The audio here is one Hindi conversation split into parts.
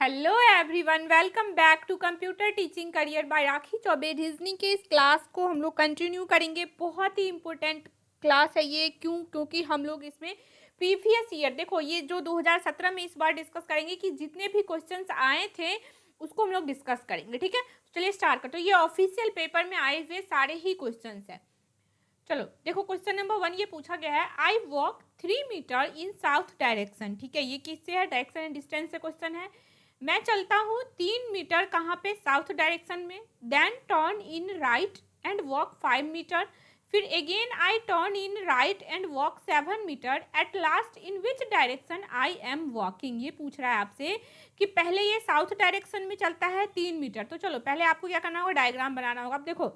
Hello everyone, welcome back to computer teaching career by Rakhi Choubey. Reasoning के इस क्लास को हम लोग कंटिन्यू करेंगे। बहुत ही इंपॉर्टेंट क्लास है ये। क्योंकि हम लोग इसमें प्रीवियस ईयर, देखो ये जो 2017 में इस बार डिस्कस करेंगे कि जितने भी क्वेश्चंस आए थे उसको हम लोग डिस्कस करेंगे। ठीक है, चलिए स्टार्ट करते हैं। ये ऑफिशियल पेपर में आए हुए सारे ही क्वेश्चन है। चलो देखो, क्वेश्चन नंबर 1 ये पूछा गया है, I walk 3 metre in south direction. ठीक है, ये किससे है? डायरेक्शन एंड डिस्टेंस से क्वेश्चन है। मैं चलता हूँ 3 मीटर कहाँ पे? साउथ डायरेक्शन में। Then turn in right and walk 5 metre. फिर again I turn in right and walk 7 metre. At last in which direction I am walking. ये पूछ रहा है आपसे कि पहले ये साउथ डायरेक्शन में चलता है 3 मीटर। तो चलो पहले आपको क्या करना होगा, डायग्राम बनाना होगा। अब देखो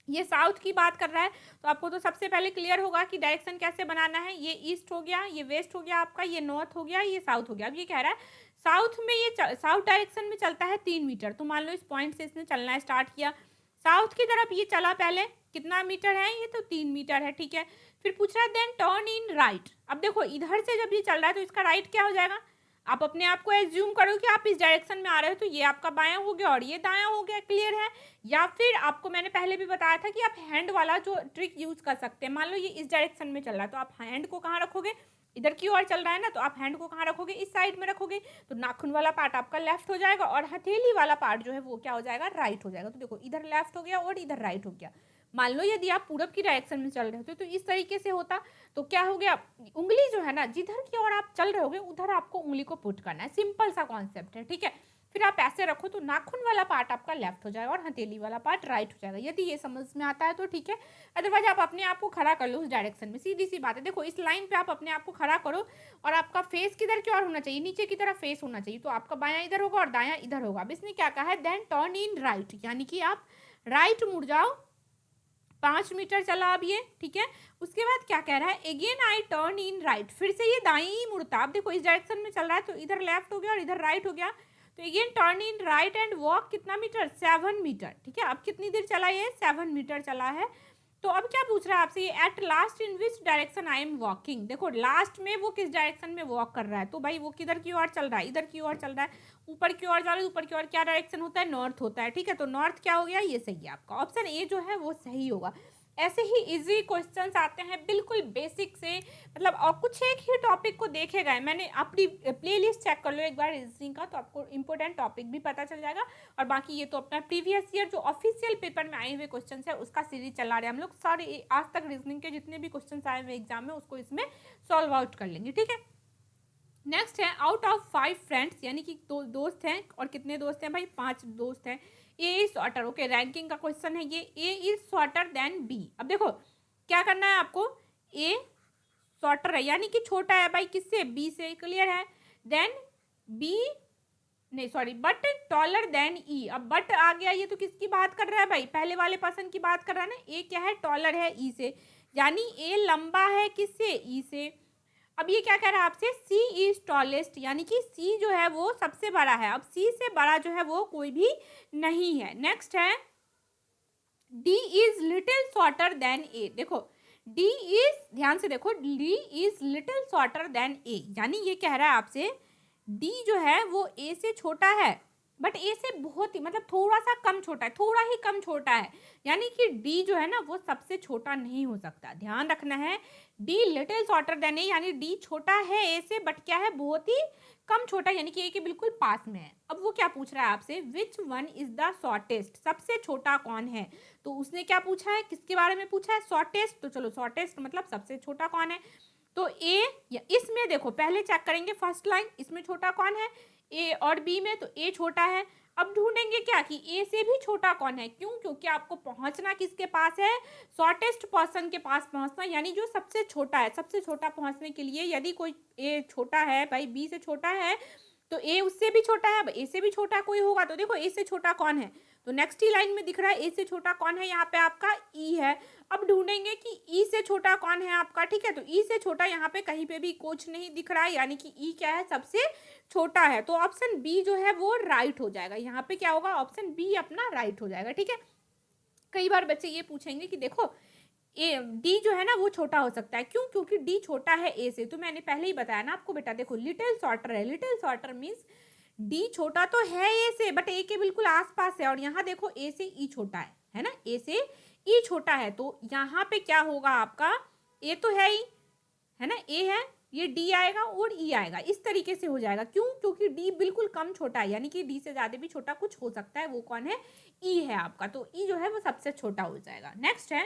ये साउथ की बात कर रहा है तो आपको तो सबसे पहले क्लियर होगा कि डायरेक्शन कैसे बनाना है। ये ईस्ट हो गया, ये वेस्ट हो गया आपका, ये नॉर्थ हो गया, ये साउथ हो गया। अब ये कह रहा है साउथ में, ये साउथ डायरेक्शन में चलता है 3 मीटर। तो मान लो इस पॉइंट से इसने चलना स्टार्ट किया, साउथ की तरफ ये चला। पहले कितना मीटर है? ये तो 3 मीटर है। ठीक है, फिर पूछ रहा है देन टर्न इन राइट। अब देखो इधर से जब ये चल रहा है तो इसका राइट क्या हो जाएगा? आप अपने आप को एज्यूम करो कि आप इस डायरेक्शन में आ रहे हो, तो ये आपका बायां हो गया और ये दायां हो गया। क्लियर है? या फिर आपको मैंने पहले भी बताया था कि आप हैंड वाला जो ट्रिक यूज कर सकते हैं। मान लो ये इस डायरेक्शन में चल रहा है तो आप हैंड को कहाँ रखोगे? इधर की ओर चल रहा है ना, तो आप हैंड को कहाँ रखोगे? इस साइड में रखोगे। तो नाखून वाला पार्ट आपका लेफ्ट हो जाएगा और हथेली वाला पार्ट जो है वो क्या हो जाएगा? राइट हो जाएगा। तो देखो इधर लेफ्ट हो गया और इधर राइट हो गया। मान लो यदि आप पूरब की डायरेक्शन में चल रहे होते तो इस तरीके से होता। तो क्या हो गया, उंगली जो है ना, जिधर की ओर आप चल रहे होगे उधर आपको उंगली को पुट करना है। सिंपल सा कॉन्सेप्ट है। ठीक है, फिर आप ऐसे रखो तो नाखून वाला पार्ट आपका लेफ्ट हो जाएगा और हथेली वाला पार्ट राइट हो जाएगा। यदि ये समझ में आता है तो ठीक है, अदरवाइज आप अपने आप को खड़ा कर लो उस डायरेक्शन में। सीधी सी बात है। देखो इस लाइन पे आप अपने आप को खड़ा करो और आपका फेस किधर की ओर होना चाहिए? नीचे की तरफ फेस होना चाहिए। तो आपका बायां इधर होगा और दायां इधर होगा। अब इसने क्या कहा है, देन टर्न इन राइट, यानी कि आप राइट मुड़ जाओ। 5 मीटर चला अब ये। ठीक है, उसके बाद क्या कह रहा है, again I turn in right. फिर से ये दाई ही मुड़ता। अब देखो इस डायरेक्शन में चल रहा है तो इधर लेफ्ट हो गया और इधर राइट हो गया। तो again turn in right and walk कितना मीटर? 7 मीटर। ठीक है, अब कितनी देर चला? ये 7 मीटर चला है। तो अब क्या पूछ रहा है आपसे, ये eight last in which direction I am walking. देखो लास्ट में वो किस डायरेक्शन में वॉक कर रहा है? तो भाई वो किधर की ओर चल रहा है? इधर की ओर चल रहा है। ऊपर की ओर जा रहा है, ऊपर की ओर क्या डायरेक्शन होता है? नॉर्थ होता है। ठीक है, तो नॉर्थ क्या हो गया? ये सही है आपका। ऑप्शन ए जो है वो सही होगा। ऐसे ही इजी क्वेश्चंस आते हैं बिल्कुल बेसिक से, मतलब और कुछ एक ही टॉपिक को देखे गए। मैंने अपनी प्लेलिस्ट चेक कर लो एक बार रीजनिंग का, तो आपको इंपॉर्टेंट टॉपिक भी पता चल जाएगा। और बाकी ये तो अपना प्रीवियस ईयर जो ऑफिशियल पेपर में आए हुए क्वेश्चन है उसका सीरीज चला रहे हैं हम लोग। सारे आज तक रीजनिंग के जितने भी क्वेश्चन आए हुए एग्जाम में उसको इसमें सॉल्व आउट कर लेंगे। ठीक है, नेक्स्ट है, आउट ऑफ 5 फ्रेंड्स, यानी कि दो दोस्त हैं। और कितने दोस्त हैं भाई? 5 दोस्त हैं। ए इज शॉर्टर। ओके, रैंकिंग का क्वेश्चन है ये। ए इज शॉर्टर देन बी। अब देखो क्या करना है आपको, ए शॉर्टर है यानी कि छोटा है भाई किससे? बी से। क्लियर है? देन बी, नहीं सॉरी, बट टॉलर देन ई। अब बट आ गया, ये तो किसकी बात कर रहा है भाई? पहले वाले पर्सन की बात कर रहा है ना। ए क्या है? टॉलर है ई से, यानी ए लंबा है किससे? ई से। अब ये क्या कह रहा है आपसे, सी इज टॉलेस्ट, यानी कि सी जो है वो सबसे बड़ा है। अब सी से बड़ा जो है वो कोई भी नहीं है। नेक्स्ट है, D is little shorter than A. देखो डी इज, ध्यान से देखो, D is little shorter than A, यानी ये कह रहा है आपसे डी जो है वो ए से छोटा है, बट ए से बहुत ही, मतलब थोड़ा सा कम छोटा है, थोड़ा ही कम छोटा है। यानी कि डी जो है ना वो सबसे छोटा नहीं हो सकता। ध्यान रखना है, D little shorter than A, यानी डी छोटा है ए से, बट क्या है? बहुत ही कम छोटा, यानी कि ए के बिल्कुल पास में है। अब वो क्या पूछ रहा है आपसे, which one is the shortest, सबसे छोटा कौन है? तो उसने क्या पूछा है, किसके बारे में पूछा है? शॉर्टेस्ट। तो चलो शॉर्टेस्ट मतलब सबसे छोटा कौन है? तो ए, या इसमें देखो पहले चेक करेंगे फर्स्ट लाइन, इसमें छोटा कौन है? ए और बी में, तो ए छोटा है। अब ढूंढेंगे क्या कि ए से भी छोटा कौन है। क्यों? क्योंकि आपको पहुंचना किसके पास है? शॉर्टेस्ट पर्सन के पास पहुंचना, यानी जो सबसे छोटा है। सबसे छोटा पहुंचने के लिए यदि कोई ए छोटा है भाई, बी से छोटा है, तो ए उससे भी छोटा है, ए से भी छोटा कोई होगा। तो देखो ए से छोटा कौन है, तो नेक्स्ट ही लाइन में दिख रहा है ए से छोटा कौन है, यहाँ पे आपका ई है। अब ढूंढेंगे कि ई से छोटा कौन है आपका। ठीक है, तो ई से छोटा यहाँ पे कहीं पे भी कुछ नहीं दिख रहा है, यानी कि ई क्या है? सबसे छोटा है। तो ऑप्शन बी जो है वो राइट हो जाएगा। यहाँ पे क्या होगा? ऑप्शन बी अपना राइट हो जाएगा। ठीक है, कई बार बच्चे ये पूछेंगे कि देखो ए डी जो है ना वो छोटा हो सकता है। क्यों? क्योंकि डी छोटा है ए से। तो मैंने पहले ही बताया ना आपको बेटा, देखो लिटिल शॉर्टर है। लिटिल शॉर्टर मीन्स डी छोटा तो है ए से, बट ए के बिल्कुल आसपास है, और यहाँ देखो ए से ई छोटा है ना, ए से ई छोटा है, तो यहाँ पे क्या होगा आपका, ए तो है ही, है ना, ए है, ये डी आएगा और ई आएगा, इस तरीके से हो जाएगा। क्यों? क्योंकि डी बिल्कुल कम छोटा है, यानी कि डी से ज्यादा भी छोटा कुछ हो सकता है, वो कौन है, ई है आपका, तो ई जो है वो सबसे छोटा हो जाएगा। नेक्स्ट है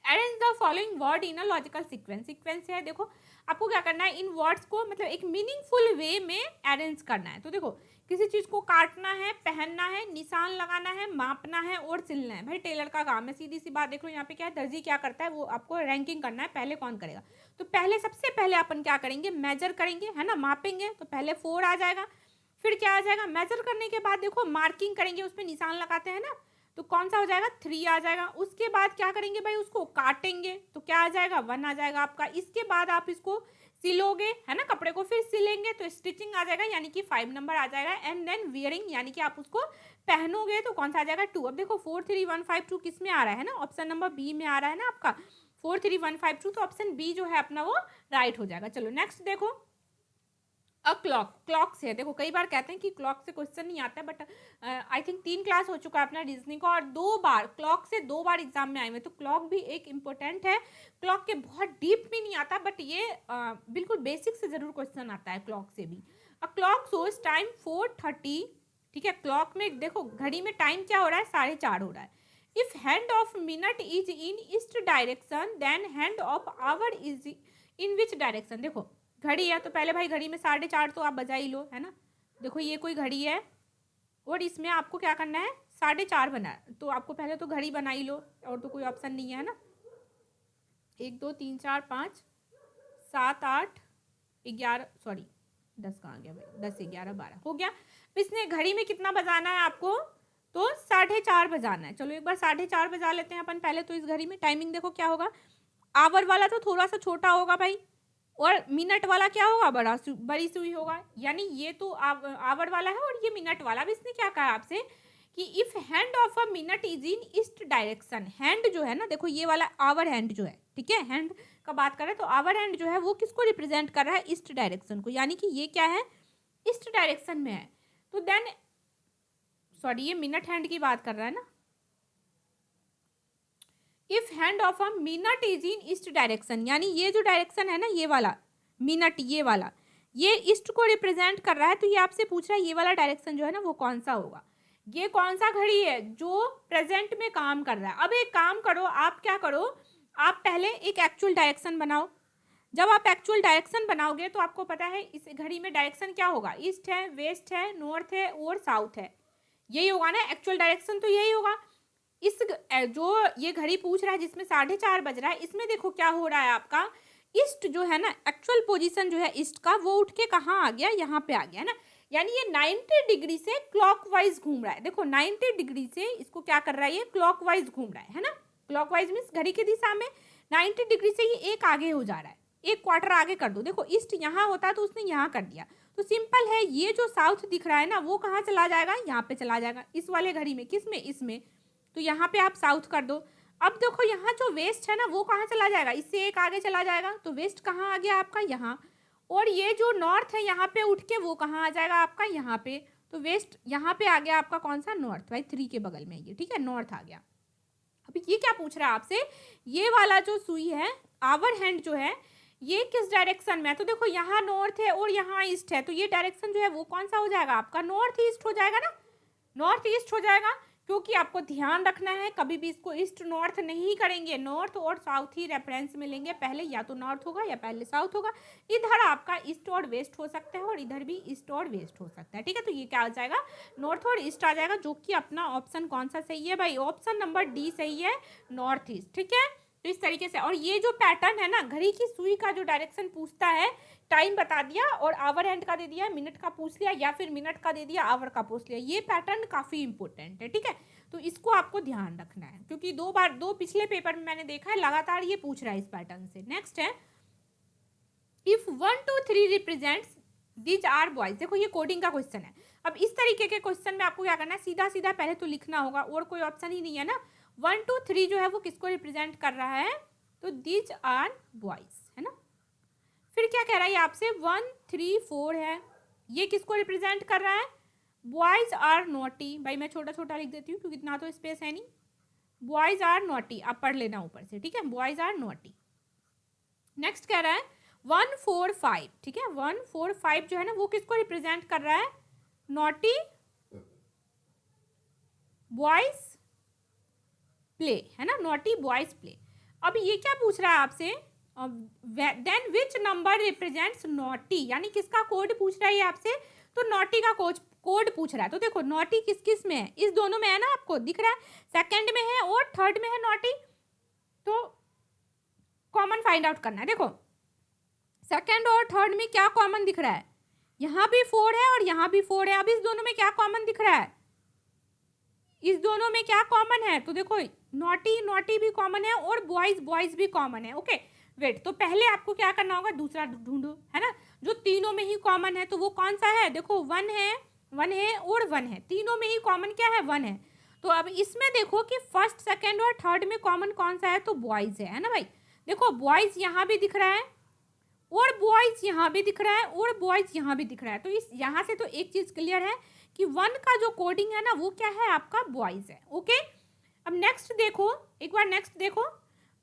arrange the following word in a logical sequence. Sequence है, देखो आपको क्या करना है, इन वर्ड्स को मतलब एक मीनिंगफुल वे में अरेंज करना है। तो देखो किसी चीज को काटना है, पहनना है, निशान लगाना है, मापना है और सिलना है, भाई टेलर का काम है, सीधी सी बात। देख लो यहाँ पे क्या है, दर्जी क्या करता है, वो आपको रैंकिंग करना है, पहले कौन करेगा। तो पहले सबसे पहले अपन क्या करेंगे, मेजर करेंगे, है ना, मापेंगे, तो पहले 4 आ जाएगा, फिर क्या आ जाएगा, मेजर करने के बाद देखो मार्किंग करेंगे, उसमें निशान लगाते हैं ना, तो कौन सा हो जाएगा, 3 आ जाएगा। उसके बाद क्या करेंगे भाई, उसको काटेंगे, तो क्या आ जाएगा, 1 आ जाएगा आपका। इसके बाद आप इसको सिलोगे, है ना, कपड़े को फिर सिलेंगे, तो स्टिचिंग आ जाएगा, यानी कि 5 नंबर आ जाएगा। एंड देन वियरिंग, यानी कि आप उसको पहनोगे, तो कौन सा आ जाएगा, 2। अब देखो 4 3 1 5 2 किस में आ रहा है ना, ऑप्शन नंबर बी में आ रहा है ना आपका, 4 3 1 5 2, तो ऑप्शन बी जो है अपना वो राइट हो जाएगा। चलो नेक्स्ट देखो, अ क्लॉक, क्लॉक से है, देखो कई बार कहते हैं कि क्लॉक से क्वेश्चन नहीं आता है, बट आई थिंक 3 क्लास हो चुका है अपना रीजनिंग का, और 2 बार क्लॉक से 2 बार एग्जाम में आए हुए, तो क्लॉक भी एक इम्पोर्टेंट है। क्लॉक के बहुत डीप में नहीं आता, बट ये बिल्कुल बेसिक से जरूर क्वेश्चन आता है क्लॉक से भी। अ क्लॉक शोज टाइम 4:30, ठीक है, क्लॉक में देखो घड़ी में टाइम क्या हो रहा है, 4:30 हो रहा है। If hand of minute is in east direction then hand of hour is in which direction. देखो घड़ी है, तो पहले भाई घड़ी में 4:30 तो आप बजा ही लो, है ना, देखो ये कोई घड़ी है और इसमें आपको क्या करना है, 4:30 बना है, तो आपको पहले तो घड़ी बना ही लो, और तो कोई ऑप्शन नहीं है ना। 1 2 3 4 5 7 8 11, सॉरी 10 कहाँ गया भाई, 10 11 12 हो गया। इसने घड़ी में कितना बजाना है आपको, तो 4:30 बजाना है। चलो एक बार 4:30 बजा लेते हैं अपन पहले, तो इस घड़ी में टाइमिंग देखो क्या होगा, आवर वाला तो थोड़ा सा छोटा होगा भाई, और मिनट वाला क्या होगा, बड़ी सुई होगा, यानी ये तो आवर वाला है और ये मिनट वाला। अब इसने क्या कहा आपसे कि if hand of a minute is in east direction, hand जो है ना, देखो ये वाला आवर हैंड जो है, ठीक है, हैंड का बात करें तो आवर हैंड जो है वो किसको रिप्रेजेंट कर रहा है, ईस्ट डायरेक्शन को, यानी कि ये क्या है, ईस्ट डायरेक्शन में है। तो देन सॉरी ये मिनट हैंड की बात कर रहा है ना, if hand of a minute is in east direction, यानी ये जो डायरेक्शन है ना, ये वाला मिनट, ये वाला ये ईस्ट को रिप्रेजेंट कर रहा है, तो ये आपसे पूछ रहा है ये वाला डायरेक्शन जो है ना वो कौन सा होगा, ये कौन सा घड़ी है जो प्रेजेंट में काम कर रहा है। अब एक काम करो, आप क्या करो, आप पहले एक एक्चुअल डायरेक्शन बनाओ। जब आप एक्चुअल डायरेक्शन बनाओगे तो आपको पता है इस घड़ी में डायरेक्शन क्या होगा, ईस्ट है, वेस्ट है, नॉर्थ है और साउथ है, यही होगा ना एक्चुअल डायरेक्शन, तो यही होगा। इस जो ये घड़ी पूछ रहा है जिसमें 4:30 बज रहा है, इसमें देखो क्या हो रहा है आपका, ईस्ट जो है ना, एक्चुअल पोजीशन जो है ईस्ट का, वो उठ के कहाँ आ गया, यहाँ पे आ गया ना, यानी ये 90 डिग्री से क्लॉकवाइज घूम रहा है। देखो 90 डिग्री से इसको क्या कर रहा है, ये क्लॉकवाइज घूम रहा है ना, क्लॉकवाइज मीन्स घड़ी की दिशा में 90 डिग्री से ये एक आगे हो जा रहा है, एक क्वार्टर आगे कर दो। देखो ईस्ट यहाँ होता तो उसने यहाँ कर दिया, तो सिंपल है, ये जो साउथ दिख रहा है ना वो कहाँ चला जाएगा, यहाँ पे चला जाएगा, इस वाले घड़ी में, किस में, इसमें, तो यहाँ पे आप साउथ कर दो। अब देखो यहाँ जो वेस्ट है ना वो कहाँ चला जाएगा, इससे एक आगे चला जाएगा, तो वेस्ट कहाँ आ गया आपका, यहाँ, और ये जो नॉर्थ है यहाँ पे उठ के वो कहाँ आ जाएगा आपका, यहाँ पे, तो वेस्ट यहाँ पे आ गया आपका कौन सा, नॉर्थ, भाई 3 के बगल में ये, ठीक है, नॉर्थ आ गया। अभी ये क्या पूछ रहा है आपसे, ये वाला जो सुई है, आवर हैंड जो है, ये किस डायरेक्शन में है, तो देखो यहाँ नॉर्थ है और यहाँ ईस्ट है, तो ये डायरेक्शन जो है वो कौन सा हो जाएगा आपका, नॉर्थ ईस्ट हो जाएगा ना, नॉर्थ ईस्ट हो जाएगा। क्योंकि आपको ध्यान रखना है कभी भी इसको ईस्ट नॉर्थ नहीं करेंगे, नॉर्थ और साउथ ही रेफरेंस में लेंगे, पहले या तो नॉर्थ होगा या पहले साउथ होगा, इधर आपका ईस्ट और वेस्ट हो सकता है और इधर भी ईस्ट और वेस्ट हो सकता है, ठीक है। तो ये क्या आ जाएगा, नॉर्थ और ईस्ट आ जाएगा, जो कि अपना ऑप्शन कौन सा सही है भाई, ऑप्शन नंबर डी सही है, नॉर्थ ईस्ट, ठीक है। तो इस तरीके से, और ये जो पैटर्न है ना, घड़ी की सुई का जो डायरेक्शन पूछता है, टाइम बता दिया और आवर हैंड का दे दिया, मिनट का पूछ लिया, या फिर मिनट का दे दिया, आवर का पूछ लिया, ये पैटर्न काफ़ी इंपॉर्टेंट है, ठीक है। तो इसको आपको ध्यान रखना है, क्योंकि 2 बार 2 पिछले पेपर में मैंने देखा है लगातार ये पूछ रहा है इस पैटर्न से। नेक्स्ट है, if 1 2 3 represents these are boys, देखो ये कोडिंग का क्वेश्चन है। अब इस तरीके के क्वेश्चन में आपको क्या करना है, सीधा सीधा पहले तो लिखना होगा, और कोई ऑप्शन ही नहीं है ना। 1 2 3 जो है वो किसको रिप्रेजेंट कर रहा है, तो दीज आर बॉयज, है ना। फिर क्या कह रहा है आपसे, 1 3 4 है, ये किसको रिप्रेजेंट कर रहा है? Boys are naughty. भाई मैं छोटा छोटा लिख देती हूँ क्योंकि इतना तो स्पेस है नहीं। बॉयज आर नॉटी, आप पढ़ लेना ऊपर से, ठीक है, बॉयज आर नॉटी। नेक्स्ट कह रहा है 145, ठीक है, 145 जो है ना वो किसको रिप्रेजेंट कर रहा है? नॉटी बॉयज प्ले, है ना, नॉटी बॉयज प्ले। अब ये क्या पूछ रहा है आपसे? Then which number represents naughty, यानी किसका कोड पूछ रहा है ये आपसे? तो नॉटी का कोड पूछ रहा है। तो देखो नॉटी किस किस में है? इस दोनों में है ना, आपको दिख रहा है, सेकंड में है और थर्ड में है नॉटी। तो कॉमन फाइंड आउट करना है। देखो सेकंड और थर्ड में क्या कॉमन दिख रहा है? यहाँ भी 4 है और यहाँ भी 4 है। अब इस दोनों में क्या कॉमन दिख रहा है? इस दोनों में क्या कॉमन है? तो देखो नॉटी नॉटी भी कॉमन है और बॉयज बॉयज भी कॉमन है। ओके वेट, तो पहले आपको क्या करना होगा? दूसरा ढूंढो, है ना, जो तीनों में ही कॉमन है। तो वो कौन सा है? देखो 1 है, 1 है और 1 है, तीनों में ही कॉमन क्या है? 1 है। तो अब इसमें देखो कि फर्स्ट सेकेंड और थर्ड में कॉमन कौन सा है? तो बॉयज है ना भाई। देखो बॉयज यहाँ भी दिख रहा है और बॉयज यहाँ भी दिख रहा है और बॉयज यहाँ भी दिख रहा है। तो इस यहाँ से तो एक चीज क्लियर है कि 1 का जो कोडिंग है ना वो क्या है? आपका बॉयज है। ओके अब नेक्स्ट देखो, एक बार नेक्स्ट देखो,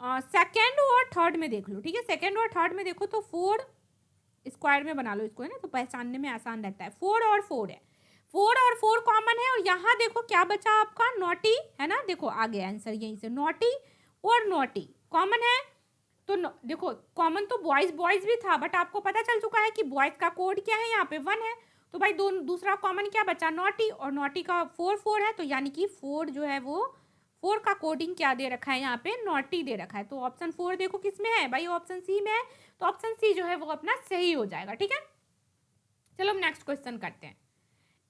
सेकेंड और थर्ड में देख लो, ठीक है, सेकेंड और थर्ड में देखो तो 4 स्क्वायर में बना लो इसको, है ना, तो पहचानने में आसान रहता है। 4 और 4 है, 4 और 4 कॉमन है और यहाँ देखो क्या बचा आपका? नॉटी, है ना, देखो आ गया आंसर यहीं से, नॉटी और नॉटी कॉमन है। तो देखो कॉमन तो बॉयज बॉयज भी था, बट आपको पता चल चुका है कि बॉयज का कोड क्या है? यहाँ पे 1 है। तो भाई दूसरा कॉमन क्या बचा? नॉटी, और नॉटी का 4 है, तो यानी कि 4 जो है वो 4 का कोडिंग क्या दे रखा है? यहाँ पे नॉटी दे रखा है। तो ऑप्शन 4 देखो किस में है? भाई ऑप्शन सी में है। तो ऑप्शन सी जो है वो अपना सही हो जाएगा, ठीक है। चलो हम नेक्स्ट क्वेश्चन करते हैं।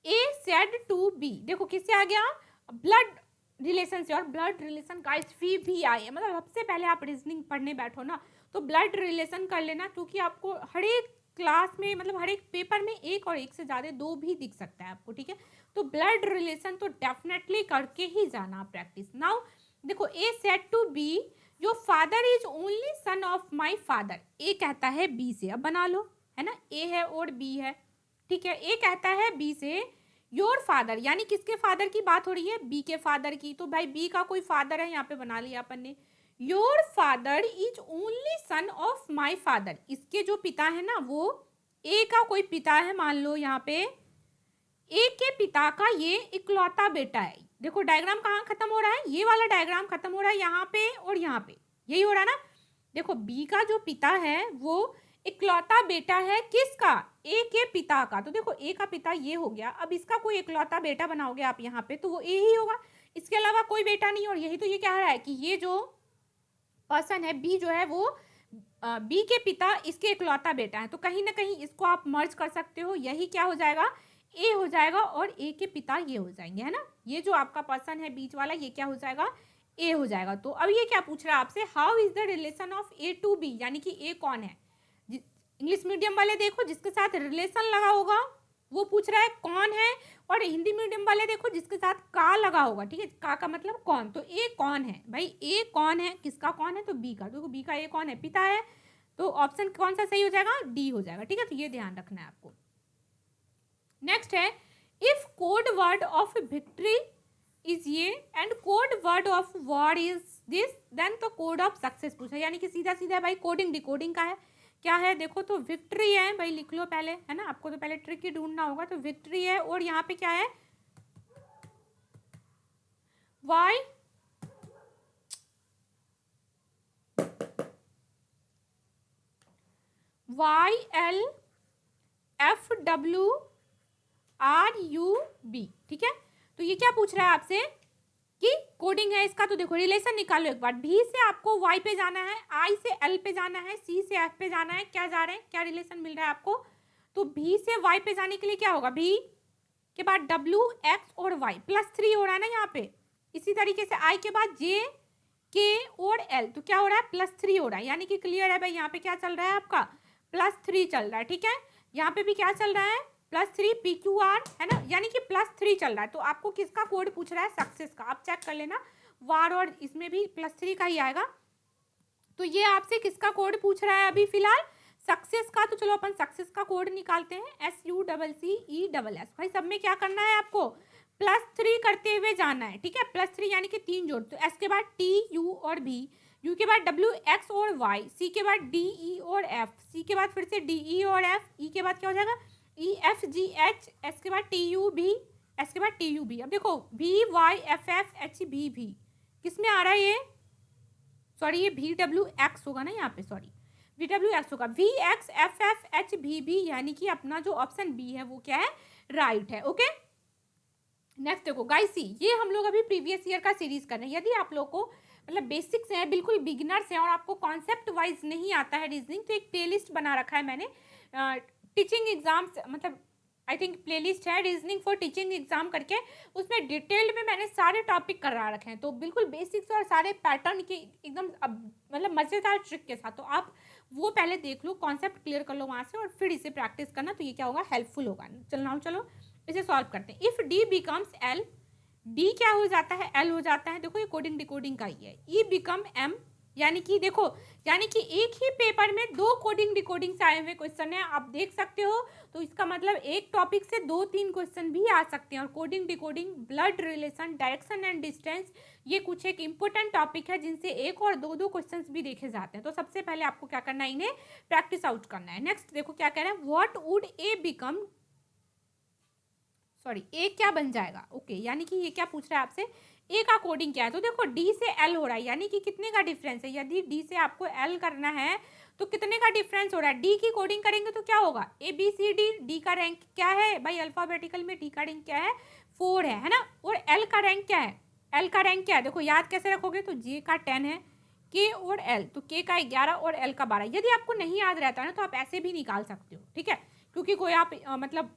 ए सेड टू बी, देखो किससे आ गया? ब्लड रिलेशन से। और ब्लड रिलेशन गाइस भी आई है, मतलब सबसे पहले आप रीजनिंग पढ़ने बैठो ना तो ब्लड रिलेशन कर लेना, क्योंकि आपको हर एक क्लास में, मतलब हर एक पेपर में एक और एक से ज़्यादा 2 भी दिख सकता है आपको, ठीक है। तो ब्लड रिलेशन तो डेफिनेटली करके ही जाना प्रैक्टिस। नाउ देखो A said to B your father is only son of my father. A कहता है बी से, अब बना लो, है ना, ए है और बी है, ठीक है। ए कहता है बी से योर फादर, यानी किसके फादर की बात हो रही है? बी के फादर की। तो भाई बी का कोई फादर है, यहाँ पे बना लिया अपन ने। Your father is only son of my father, इसके जो पिता है ना वो ए का कोई पिता है, मान लो यहाँ पे ए के पिता का ये इकलौता बेटा है। देखो डायग्राम कहाँ खत्म हो रहा है? ये वाला डायग्राम खत्म हो रहा है यहाँ पे और यहाँ पे, यही हो रहा है ना। देखो बी का जो पिता है वो इकलौता बेटा है किसका? ए के पिता का। तो देखो ए का पिता ये हो गया, अब इसका कोई इकलौता बेटा बनाओगे आप यहाँ पे तो वो ए ही होगा, इसके अलावा कोई बेटा नहीं। और यही तो ये कह रहा है कि ये जो पर्सन है बी जो है वो बी के पिता इसके इकलौता बेटा है। तो कहीं ना कहीं इसको आप मर्ज कर सकते हो, यही क्या हो जाएगा? ए हो जाएगा और ए के पिता ये हो जाएंगे, है ना। ये जो आपका पर्सन है बीच वाला ये क्या हो जाएगा? ए हो जाएगा। तो अब ये क्या पूछ रहा है आपसे? How is the relation of A to B, यानी कि ए कौन है? इंग्लिश मीडियम वाले देखो जिसके साथ रिलेशन लगा होगा वो पूछ रहा है कौन है, और हिंदी मीडियम वाले देखो जिसके साथ का लगा होगा, ठीक है, का मतलब कौन। तो ए कौन है भाई? ए कौन है? किसका कौन है? तो बी का। तो बी का ए कौन है? पिता है। तो ऑप्शन कौन सा सही हो जाएगा? डी हो जाएगा, ठीक है। तो ये ध्यान रखना है आपको। नेक्स्ट है if code word of victory is ये and code word of war is this then तो कोड ऑफ सक्सेस पूछा, यानी कि सीधा सीधा भाई कोडिंग डिकोडिंग का है। क्या है देखो, तो विक्ट्री है भाई, लिख लो पहले, है ना, आपको तो पहले ट्रिक ही ढूंढना होगा। तो विक्ट्री है और यहाँ पे क्या है? वाई YLFWRUB, ठीक है। तो ये क्या पूछ रहा है आपसे कि कोडिंग है इसका। तो देखो रिलेशन निकालो एक बार, भी से आपको वाई पे जाना है, आई से एल पे जाना है, सी से एफ पे जाना है, क्या जा रहे हैं, क्या रिलेशन मिल रहा है आपको? तो भी से वाई पे जाने के लिए क्या होगा? भी के बाद डब्ल्यू एक्स और वाई +3 हो रहा है ना यहाँ पे। इसी तरीके से आई के बाद जे के और एल, तो क्या हो रहा है? +3 हो रहा है, यानी कि क्लियर है भाई। यहाँ पे क्या चल रहा है आपका? +3 चल रहा है, ठीक है। यहाँ पे भी क्या चल रहा है? +3 PQR, है ना, यानी कि +3 चल रहा है। तो आपको किसका कोड पूछ रहा है? सक्सेस का। आप चेक कर लेना, वार और इसमें भी +3 का ही आएगा। तो ये आपसे किसका कोड पूछ रहा है अभी फिलहाल? सक्सेस का, तो चलो अपन सक्सेस का कोड निकालते हैं, SUCCESS। भाई सब में क्या करना है आपको, +3 करते हुए जाना है, ठीक है, +3 यानी कि 3 जोड़, तो S के बाद T U और V, U के बाद W X और Y, C के बाद D E और F, C के बाद फिर से D E और F, E के बाद क्या हो जाएगा E F G H, S के बाद T U B, S के बाद T U B। अब देखो V Y F F H B V किस में आ रहा है ये, सॉरी ये VW X होगा ना यहाँ पे, सॉरी VW X होगा, V X F F H B B, यानी कि अपना जो ऑप्शन बी है वो क्या है, राइट है। ओके, नेक्स्ट देखो गाइस सी, ये हम लोग अभी प्रीवियस ईयर का सीरीज कर रहे हैं। यदि आप लोग को मतलब बेसिक्स हैं, बिल्कुल बिगिनर्स हैं और आपको कॉन्सेप्ट वाइज नहीं आता है रीजनिंग, तो एक प्लेलिस्ट बना रखा है मैंने टीचिंग एग्जाम्स, मतलब आई थिंक प्लेलिस्ट है रीजनिंग फॉर टीचिंग एग्जाम करके, उसमें डिटेल्ड में मैंने सारे टॉपिक करा रखे हैं, तो बिल्कुल बेसिक्स और सारे पैटर्न के एकदम मतलब मज़ेदार ट्रिक के साथ, तो आप वो पहले देख लो, कॉन्सेप्ट क्लियर कर लो वहाँ से और फिर इसे प्रैक्टिस करना, तो ये क्या होगा, हेल्पफुल होगा। चलो इसे सॉल्व करते हैं। If D becomes L, D क्या हो जाता है, एल हो जाता है, देखो ये कोडिंग डिकोडिंग का ही है। ई बिकम एम, यानी कि देखो, यानी कि एक ही पेपर में 2 कोडिंग डिकोडिंग से आए हुए क्वेश्चन है, आप देख सकते हो, तो इसका मतलब एक टॉपिक से 2-3 क्वेश्चन भी आ सकते हैं। और coding decoding, blood relation, direction and distance, ये कुछ एक इंपॉर्टेंट टॉपिक है जिनसे 1 और 2 क्वेश्चन भी देखे जाते हैं। तो सबसे पहले आपको क्या करना है, इन्हें प्रैक्टिस आउट करना है। नेक्स्ट देखो क्या कह रहा है, what would A become, sorry A क्या बन जाएगा, ओके यानी कि ये क्या पूछ रहा है आपसे, ए का कोडिंग क्या है, तो देखो डी से एल हो रहा है, यानी कि कितने का डिफरेंस है, यदि डी से आपको एल करना है तो कितने का डिफरेंस हो रहा है, डी की कोडिंग करेंगे तो क्या होगा, A B C D, D का रैंक क्या है भाई, अल्फाबेटिकल में डी का रैंक क्या है, 4 है ना, और एल का रैंक क्या है, एल का रैंक क्या है, देखो याद कैसे रखोगे, तो जे का 10 है, के और एल, तो के का 11 और एल का 12। यदि आपको नहीं याद रहता है ना तो आप ऐसे भी निकाल सकते हो, ठीक है, क्योंकि कोई आप मतलब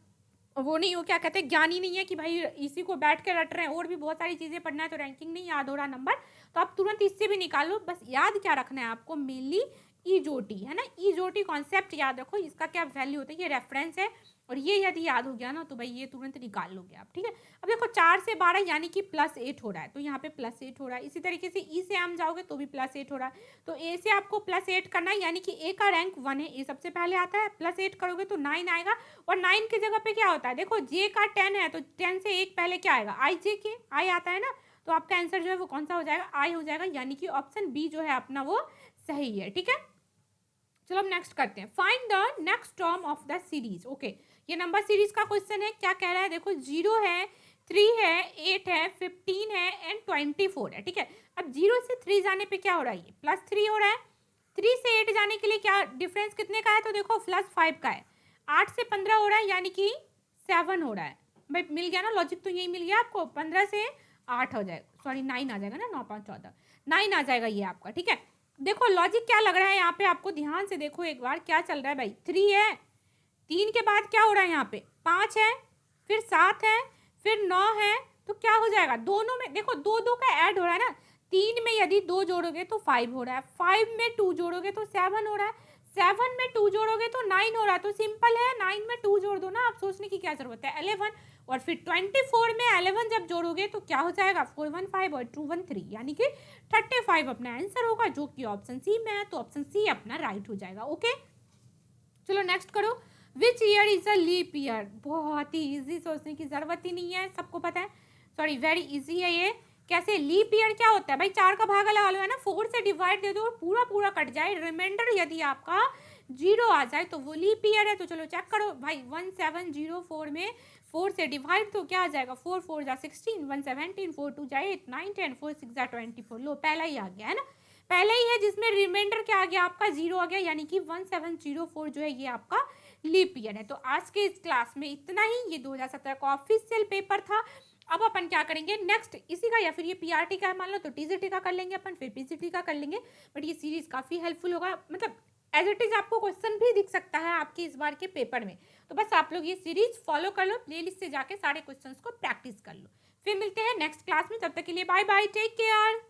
वो नहीं हो, क्या कहते हैं, ज्ञानी नहीं है कि भाई इसी को बैठ के रट रहे हैं, और भी बहुत सारी चीज़ें पढ़ना है, तो रैंकिंग नहीं याद हो रहा नंबर, तो आप तुरंत इससे भी निकालो। बस याद क्या रखना है आपको, मेनली ईजोटी है ना, ईजोटी कॉन्सेप्ट याद रखो, इसका क्या वैल्यू होता है, ये रेफरेंस है, और ये यदि याद हो गया ना तो भाई ये तुरंत निकाल लोगे आप, ठीक है। अब देखो 4 से 12 यानी कि +8 हो रहा है, तो यहाँ पे +8 हो रहा है। इसी तरीके से ई से हम जाओगे तो भी +8 हो रहा है, तो ए से आपको +8 करना है, यानी कि ए का रैंक 1 है, ए सबसे पहले आता है, +8 करोगे तो 9 आएगा, और 9 की जगह पे क्या होता है, देखो जे का 10 है, तो 10 से एक पहले क्या आएगा, आई, जे के आई आता है ना, तो आपका आंसर जो है वो कौन सा हो जाएगा, आई हो जाएगा, यानी कि ऑप्शन बी जो है अपना वो सही है, ठीक है। चलो हम नेक्स्ट करते हैं, find the next term of the series. Okay, ये नंबर सीरीज का क्वेश्चन है, क्या कह रहा है, देखो 0 है, 3 है, 8 है, 15 है एंड 24 है, ठीक है। अब 0 से 3 जाने पे क्या हो रहा है, ये +3 हो रहा है, 3 से 8 जाने के लिए क्या डिफरेंस कितने का है, तो देखो +5 का है, 8 से 15 हो रहा है, यानी कि 7 हो रहा है। भाई मिल गया ना, लॉजिक तो यही मिल गया आपको, 15 से 8 हो जाएगा, सॉरी 9 आ जाएगा ना, 9 5 14 9 आ जाएगा ये आपका, ठीक है। देखो लॉजिक क्या लग रहा है यहाँ पे आपको, ध्यान से देखो एक बार क्या चल रहा है भाई, 3 है, 3 के बाद क्या हो रहा है यहाँ पे, 5 है, फिर 7 है, फिर 9 है, तो क्या हो जाएगा, दोनों में देखो 2 का ऐड हो रहा है ना, 3 में यदि 2 जोड़ोगे तो 5 हो रहा है, 5 में 2 जोड़ोगे तो 7 हो रहा है, 7 में 2 जोड़ोगे तो 9 हो रहा है, तो सिंपल है, 9 में 2 जोड़ दो ना, आप सोचने की क्या जरूरत है, 11, और फिर 24 में 11 जब जोड़ोगे तो क्या हो जाएगा, 4 1 5 और 2 1 3, यानी कि 35 अपना आंसर होगा, जो कि ऑप्शन सी में है, तो ऑप्शन सी अपना राइट हो जाएगा। ओके, चलो नेक्स्ट करो, which year is a leap year, बहुत ही इजी, सोचने की जरूरत ही नहीं है, सबको पता है, सॉरी वेरी इजी है ये। कैसे, लीप ईयर क्या होता है भाई, 4 का भागा लगा लो है ना, 4 से डिवाइड दे दो और पूरा पूरा कट जाए, रिमाइंडर यदि आपका 0 आ जाए तो वो लीप ईयर है। तो चलो चेक करो भाई, 1704 में 4 से डिवाइड तो क्या आ जाएगा, 4 4 जा 16, 1 17, 4 2 जा 8, 9 10, 4 6 जा 24, लो पहला ही आ गया है ना, पहले ही है, जिसमें रिमाइंडर क्या आ गया आपका 0 आ गया, यानी कि 1704 जो है ये आपका लीप ईयर है। तो आज के इस क्लास में इतना ही, ये 2017 का ऑफिशियल पेपर था। अब अपन क्या करेंगे नेक्स्ट, इसी का या फिर ये पीआरटी का है मान लो, तो टीजीटी का कर लेंगे अपन, फिर पीसीटी का कर लेंगे, बट ये सीरीज काफ़ी हेल्पफुल होगा, मतलब एज इट इज़ आपको क्वेश्चन भी दिख सकता है आपके इस बार के पेपर में। तो बस आप लोग ये सीरीज फॉलो कर लो, प्लेलिस्ट से जाके सारे क्वेश्चंस को प्रैक्टिस कर लो। फिर मिलते हैं नेक्स्ट क्लास में, तब तक के लिए बाय बाय, टेक केयर।